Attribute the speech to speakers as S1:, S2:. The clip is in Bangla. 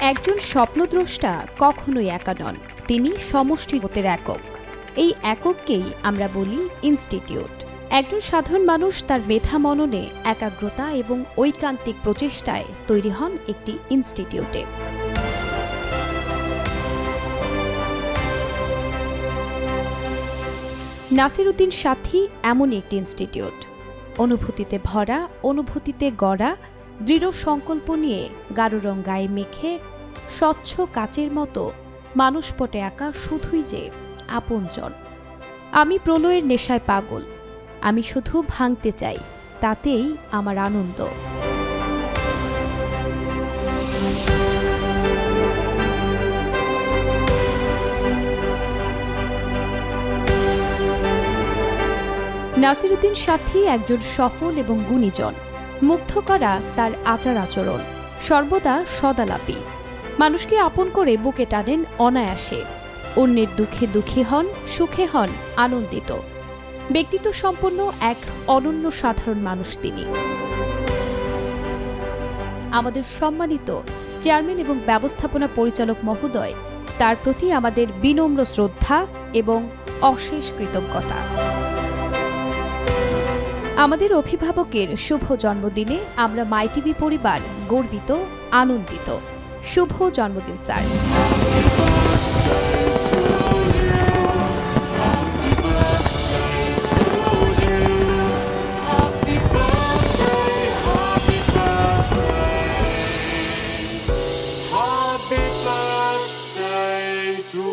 S1: একজন স্বপ্নদ্রষ্টা কখনোই একা নন, তিনি সমষ্টিগতের একক। এই একককেই আমরা বলি ইনস্টিটিউট। একজন সাধারণ মানুষ তার মেধা মননে, একাগ্রতা এবং ঐকান্তিক প্রচেষ্টায় তৈরি হন একটি ইনস্টিটিউটে। নাসিরউদ্দিন সাথী এমনই একটি ইনস্টিটিউট। অনুভূতিতে ভরা, অনুভূতিতে গড়া, দৃঢ় সংকল্প নিয়ে গাঢ় রং গায়ে মেখে স্বচ্ছ কাচের মতো মানুষপটে আঁকা শুধুই যে আপনজন। আমি প্রলয়ের নেশায় পাগল, আমি শুধু ভাঙতে চাই, তাতেই আমার আনন্দ। নাসিরউদ্দিন সাথী একজন সফল এবং গুণীজন। মুগ্ধ করা তার আচার আচরণ, সর্বদা সদালাপী। মানুষকে আপন করে বুকে টানেন অনায়াসে। অন্যের দুঃখে দুঃখী হন, সুখে হন আনন্দিত। ব্যক্তিত্ব সম্পন্ন এক অনন্য সাধারণ মানুষ তিনি। আমাদের সম্মানিত চেয়ারম্যান এবং ব্যবস্থাপনা পরিচালক মহোদয়, তার প্রতি আমাদের বিনম্র শ্রদ্ধা এবং অশেষ কৃতজ্ঞতা। আমাদের অভিভাবকের শুভ জন্মদিনে আমরা মাইটিভি পরিবার গর্বিত, আনন্দিত। শুভ জন্মদিন স্যার।
S2: Happy birthday to